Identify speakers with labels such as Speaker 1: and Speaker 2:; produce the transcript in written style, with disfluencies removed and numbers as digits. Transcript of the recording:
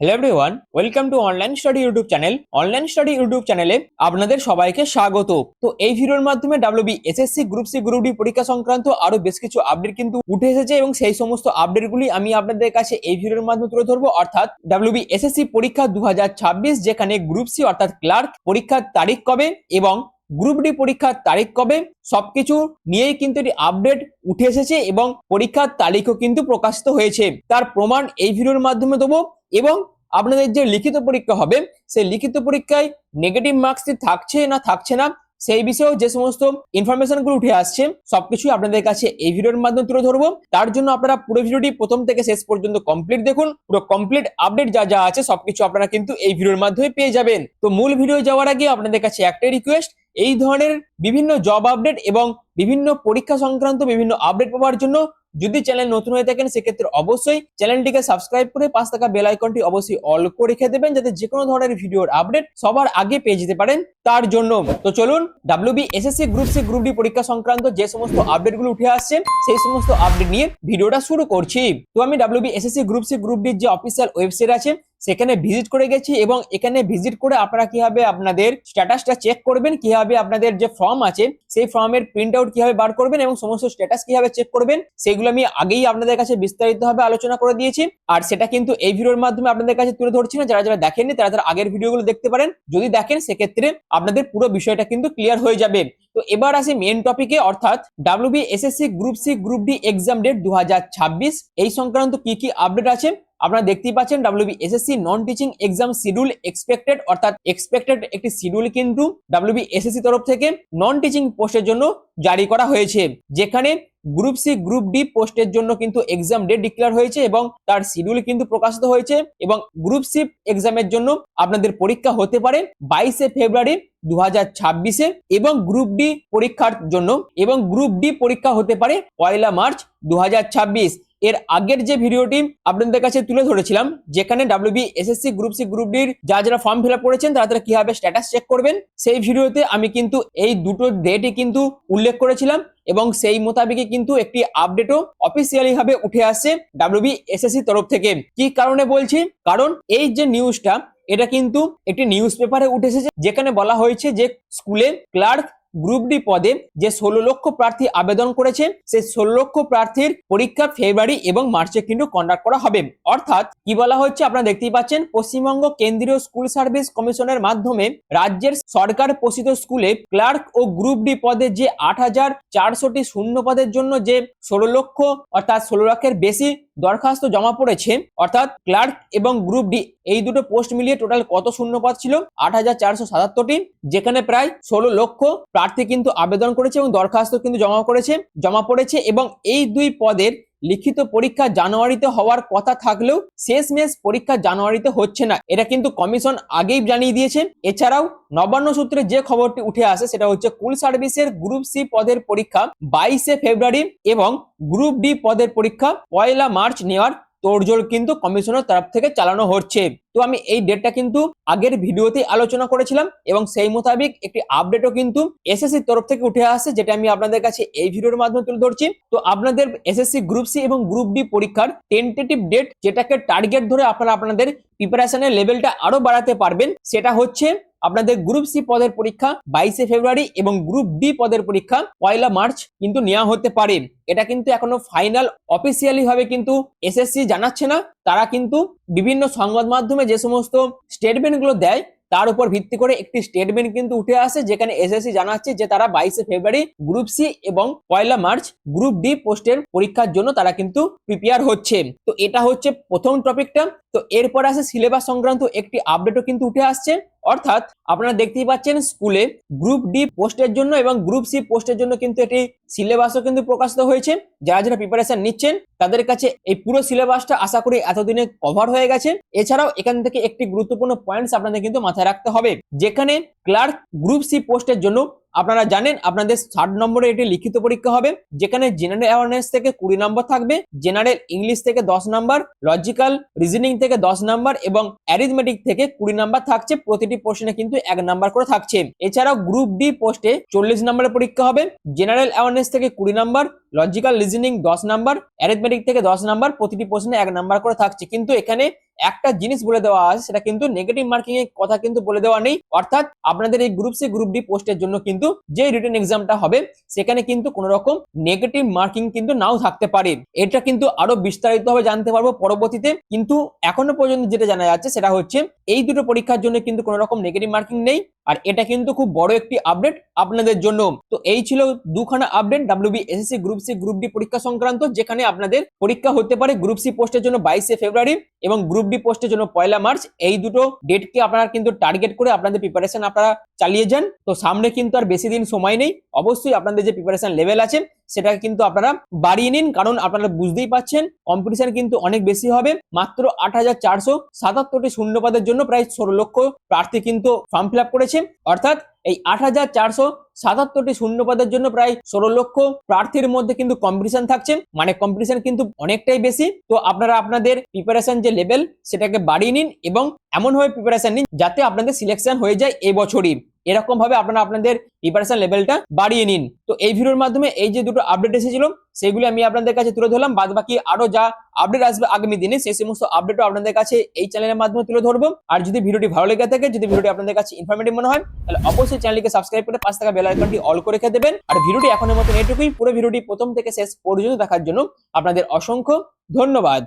Speaker 1: Hello everyone, welcome to online study YouTube channel. Online study YouTube চ্যানেলে আপনাদের সবাইকে স্বাগত। তো এই ভিডিওর মাধ্যমে WB SSC group C group D পরীক্ষা সংক্রান্ত আরো বেশ কিছু আপডেট কিন্তু উঠে এসেছে এবং সেই সমস্ত আপডেটগুলি আমি আপনাদের কাছে এই ভিডিওর মাধ্যমে তুলে ধরবো। অর্থাৎ ডাব্লিউবি এসএসসি পরীক্ষা 2026, যেখানে গ্রুপ সি অর্থাৎ ক্লার্ক পরীক্ষার তারিখ কবে এবং গ্রুপ ডি পরীক্ষার তারিখ কবে সবকিছু নিয়েই কিন্তু এটি আপডেট উঠে এসেছে এবং পরীক্ষার তারিখও কিন্তু প্রকাশিত হয়েছে। তার প্রমাণ এই ভিডিওর মাধ্যমে দেবো এবং আপনাদের যে লিখিত পরীক্ষা হবে সেই লিখিত পরীক্ষায় নেগেটিভ মার্কস থাকছে না থাকছে না সেই বিষয়েও যে সমস্ত ইনফরমেশন গুলো উঠে আসছে সবকিছু আপনাদের কাছে এই ভিডিওর মাধ্যমে তুলে ধরবো। তার জন্য আপনারা পুরো ভিডিওটি প্রথম থেকে শেষ পর্যন্ত কমপ্লিট দেখুন। পুরো কমপ্লিট আপডেট যা যা আছে সবকিছু আপনারা কিন্তু এই ভিডিওর মাধ্যমে পেয়ে যাবেন। তো মূল ভিডিও যাওয়ার আগে আপনাদের কাছে একটাই রিকোয়েস্ট, এই ধরনের বিভিন্ন জব আপডেট এবং বিভিন্ন পরীক্ষা সংক্রান্ত বিভিন্ন আপডেট পাওয়ার জন্য যদি চ্যানেল নতুন হয়ে থাকেন সেক্ষেত্রে অবশ্যই চ্যানেলটিকে সাবস্ক্রাইব করে পাশে থাকা বেল আইকনটি অবশ্যই অল করে রেখে দেবেন, যাতে যে কোনো ধরনের ভিডিওর আপডেট সবার আগে পেয়ে যেতে পারেন তার জন্য। তো চলুন WB SSC group C group D পরীক্ষা সংক্রান্ত যে সমস্ত আপডেটগুলো উঠে আসছে সেই সমস্ত আপডেট নিয়ে ভিডিওটা শুরু করছি। তো আমি WB SSC group C group ডির যে অফিসিয়াল ওয়েবসাইট আছে সেখানে ভিজিট করে গেছি এবং এখানে ভিজিট করে আপনারা কিভাবে আপনাদের স্ট্যাটাসটা চেক করবেন, কিভাবে আপনাদের যে ফর্ম আছে সেই ফর্মের প্রিন্ট আউট কিভাবে বার করবেন এবং সমস্ত স্ট্যাটাস কিভাবে চেক করবেন সেগুলো আমি আগেই আপনাদের কাছে বিস্তারিতভাবে আলোচনা করে দিয়েছি। আর সেটা কিন্তু এই ভিডিওর মাধ্যমে আপনাদের কাছে তুলে ধরছি না। যারা যারা দেখেননি তারা তারা আগের ভিডিওগুলো দেখতে পারেন, যদি দেখেন সেক্ষেত্রে আপনাদের পুরো বিষয়টা কিন্তু ক্লিয়ার হয়ে যাবে। তো এবার আসি মেন টপিকে, অর্থাৎ WB SSC group C group D exam date 2026 এই সংক্রান্ত কি কি আপডেট আছে আপনারা দেখতেই পাচ্ছেন। WB SSC non teaching exam schedule expected, অর্থাৎ এক্সপেক্টেড একটি শিডিউল কিন্তু ডাব্লিউবি এসএসসি তরফ থেকে নন টিচিং পোস্টের জন্য জারি করা হয়েছে, যেখানে গ্রুপ সি গ্রুপ ডি পোস্টের জন্য কিন্তু এক্সাম ডেট ডিক্লেয়ার হয়েছে এবং তার শিডিউল কিন্তু প্রকাশিত হয়েছে। এবং গ্রুপ সি এক্সামের জন্য আপনাদের পরীক্ষা হতে পারে 22শে ফেব্রুয়ারি 2026 এবং গ্রুপ ডি পরীক্ষার জন্য এবং গ্রুপ ডি পরীক্ষা হতে পারে 1 মার্চ 2026। এর আগের যে ভিডিওটি আপনাদের কাছে তুলে ধরেছিলাম, যেখানে WB SSC group C group ডির যারা ফর্ম ফিল আপ করেছেন তারা কিভাবে স্ট্যাটাস চেক করবেন, সেই ভিডিওতে আমি কিন্তু এই দুটো ডেটই কিন্তু উল্লেখ করেছিলাম এবং সেই মোতাবেকই কিন্তু একটি আপডেটও অফিসিয়ালি ভাবে উঠে আসছে ডাব্লিউবি এসএসসি তরফ থেকে। কি কারণে বলছি? কারণ এই যে নিউজটা এটা কিন্তু একটি নিউজ পেপারে উঠে এসেছে, যেখানে বলা হয়েছে যে স্কুলে ক্লার্ক গ্রুপ ডি পদে যে 16 লক্ষ প্রার্থী আবেদন করেছে সেই 16 লক্ষ প্রার্থীর পরীক্ষা ফেব্রুয়ারি এবং মার্চে কিন্তু কন্ডাক্ট করা হবে। অর্থাৎ কি বলা হচ্ছে আপনারা দেখতেই পাচ্ছেন, পশ্চিমবঙ্গ কেন্দ্রীয় স্কুল সার্ভিস কমিশনের মাধ্যমে রাজ্যের সরকার পোষিত স্কুলে ক্লার্ক ও গ্রুপ ডি পদে যে 8,400টি শূন্য পদের জন্য যে 16 লক্ষ অর্থাৎ 16 লাখের বেশি দরখাস্ত জমা পড়েছে, অর্থাৎ ক্লার্ক এবং গ্রুপ ডি এই দুটো পোস্ট মিলিয়ে টোটাল কত শূন্য পদ ছিল? 8,477টি, যেখানে প্রায় 16 লক্ষ প্রার্থী কিন্তু আবেদন করেছে এবং দরখাস্ত কিন্তু জমা পড়েছে এবং এই দুই পদের লিখিত পরীক্ষা জানুয়ারিতে হওয়ার কথা থাকলেও শেষমেশ পরীক্ষা জানুয়ারিতে হচ্ছে না, এটা কিন্তু কমিশন আগেই জানিয়ে দিয়েছে। এছাড়াও নবান্ন সূত্রে যে খবরটি উঠে আসে সেটা হচ্ছে স্কুল সার্ভিসের গ্রুপ সি পদের পরীক্ষা 22শে ফেব্রুয়ারি এবং গ্রুপ ডি পদের পরীক্ষা 1 মার্চ নেওয়ার তোড়জোড় কিন্তু কমিশনের তরফ থেকে চালানো হচ্ছে। তো আমি এই ডেটটা কিন্তু আগের ভিডিওতে আলোচনা করেছিলাম এবং সেই মোতাবেক একটি আপডেটও কিন্তু এসএসসি তরফ থেকে উঠে আসছে, যেটা আমি আপনাদের কাছে এই ভিডিওর মাধ্যমে তুলে ধরছি। তো আপনাদের এসএসসি গ্রুপ সি এবং গ্রুপ ডি পরীক্ষার টেন্টেটিভ ডেট, যেটাকে টার্গেট ধরে আপনারা আপনাদের প্রিপারেশনের লেভেলটা আরো বাড়াতে পারবেন, সেটা হচ্ছে আপনাদের গ্রুপ সি পদের পরীক্ষা 22শে ফেব্রুয়ারি এবং গ্রুপ ডি পদের পরীক্ষা 1 মার্চ কিন্তু নেওয়া হতে পারে। এটা কিন্তু এখনো ফাইনাল অফিসিয়ালি ভাবে কিন্তু এসএসসি জানাচ্ছে না, তারা কিন্তু বিভিন্ন সংবাদ মাধ্যমে যে সমস্ত স্টেটমেন্ট গুলো দেয় তার উপর ভিত্তি করে একটি স্টেটমেন্ট কিন্তু উঠে আসে, যেখানে এসএসসি জানাচ্ছে যে তারা 22শে ফেব্রুয়ারি গ্রুপ সি এবং 1 মার্চ গ্রুপ ডি পোস্টের পরীক্ষার জন্য তারা কিন্তু প্রিপেয়ার হচ্ছে। তো এটা হচ্ছে প্রথম টপিকটা। তো এরপর আসে সিলেবাস সংক্রান্ত একটি আপডেটও কিন্তু উঠে আসছে, অর্থাৎ আপনারা দেখতেই পাচ্ছেন স্কুলে গ্রুপ ডি পোস্টের জন্য এবং গ্রুপ সি পোস্টের জন্য কিন্তু এটি সিলেবাসও কিন্তু প্রকাশিত হয়েছে। যারা যারা প্রিপারেশন নিচ্ছেন তাদের কাছে এই পুরো সিলেবাসটা আশা করি এতদিনে কভার হয়ে গেছে। এছাড়াও এখান থেকে একটি গুরুত্বপূর্ণ পয়েন্টস আপনাদের কিন্তু মাথায় রাখতে হবে, যেখানে ক্লার্ক গ্রুপ সি পোস্টের জন্য আপনারা জানেন আপনাদের 60 নম্বরের একটি লিখিত পরীক্ষা হবে, যেখানে জেনারেল অ্যাওয়ারনেস থেকে 20 নম্বর থাকবে, জেনারেল ইংলিশ থেকে 10 নম্বর, লজিক্যাল রিজনিং থেকে 10 নম্বর এবং অ্যারিথমেটিক থেকে 20 নম্বর থাকছে। প্রতিটি প্রশ্নে কিন্তু 1 নম্বর করে থাকছে। এছাড়াও গ্রুপ ডি পোস্টে 40 নম্বরের পরীক্ষা হবে, জেনারেল অ্যাওয়ারনেস থেকে 20 নম্বর, লজিক্যাল রিজনিং 10 নম্বর, অ্যারিথমেটিক থেকে 10 নম্বর, প্রতিটি প্রশ্নে 1 নম্বর করে থাকছে। কিন্তু এখানে একটা জিনিস বলে দেওয়া আছে, সেটা কিন্তু নেগেটিভ মার্কিং এর কথা কিন্তু বলে দেওয়া নেই। অর্থাৎ আপনাদের এই গ্রুপ সি গ্রুপ ডি পোস্টের জন্য কিন্তু যে রিটেন এক্সামটা হবে সেখানে কিন্তু কোনো রকম নেগেটিভ মার্কিং কিন্তু নাও থাকতে পারে। এটা কিন্তু আরো বিস্তারিত ভাবে জানতে পারবো পরবর্তীতে, কিন্তু এখনো পর্যন্ত যেটা জানা যাচ্ছে সেটা হচ্ছে এই দুটো পরীক্ষার জন্য কিন্তু কোনো রকম নেগেটিভ মার্কিং নেই। আর এটা কিন্তু খুব বড় একটি আপডেট আপনাদের জন্য। তো এই ছিল দুখানা update WBSSC group C group D পরীক্ষা সংক্রান্ত, যেখানে আপনাদের পরীক্ষা হতে পারে গ্রুপ সি পোস্টের জন্য 22শে ফেব্রুয়ারি এবং গ্রুপ ডি পোস্টের জন্য 1লা মার্চ। এই দুটো ডেটকে আপনারা কিন্তু টার্গেট করে আপনাদের প্রিপারেশন আপনারা চালিয়ে যান। তো সামনে কিন্তু আর বেশি দিন সময় নেই, অবশ্যই আপনাদের যে প্রিপারেশন লেভেল আছে সেটা কিন্তু আপনারা বাড়িয়ে নিন, কারণ আপনারা বুঝতেই পাচ্ছেন কম্পিটিশন কিন্তু অনেক বেশি হবে। মাত্র 8,477টি শূন্যপদের জন্য প্রায় 16 লক্ষ প্রার্থী কিন্তু ফর্ম ফিল আপ করেছে। অর্থাৎ এই 8,477টি শূন্যপদের জন্য প্রায় 16 লক্ষ প্রার্থীর মধ্যে কিন্তু কম্পিটিশন থাকছে, মানে কম্পিটিশন কিন্তু অনেকটাই বেশি। তো আপনারা আপনাদের প্রিপারেশন যে লেভেল সেটাকে বাড়িয়ে নিন এবং এমন ভাবে প্রিপারেশন নিন যাতে আপনাদের সিলেকশন হয়ে যায় এই বছরই। এরকম ভাবে আপনারা আপনাদের প্রিপারেশন লেভেলটা বাড়িয়ে নিন। তো এই ভিডিওর মাধ্যমে এই যে দুটো আপডেট এসেছিল সেগুলো আমি আপনাদের কাছে তুলে ধরলাম। বাদ বাকি আরো যা আপডেট আসবে আগামী দিনে সেই সমস্ত আপডেটও আপনাদের কাছে এই চ্যানেলের মাধ্যমে তুলে ধরবো। আর যদি ভিডিওটি ভালো লেগে থাকে, যদি ভিডিওটি আপনাদের কাছে ইনফরমেটিভ মনে হয়, তাহলে অবশ্যই চ্যানেলটিকে সাবস্ক্রাইব করে পাশে থাকা বেল আইকনটি অল করে রেখে দেবেন। আর ভিডিওটি এখনের মতো এটুকুই। পুরো ভিডিওটি প্রথম থেকে শেষ পর্যন্ত দেখার জন্য আপনাদের অসংখ্য ধন্যবাদ।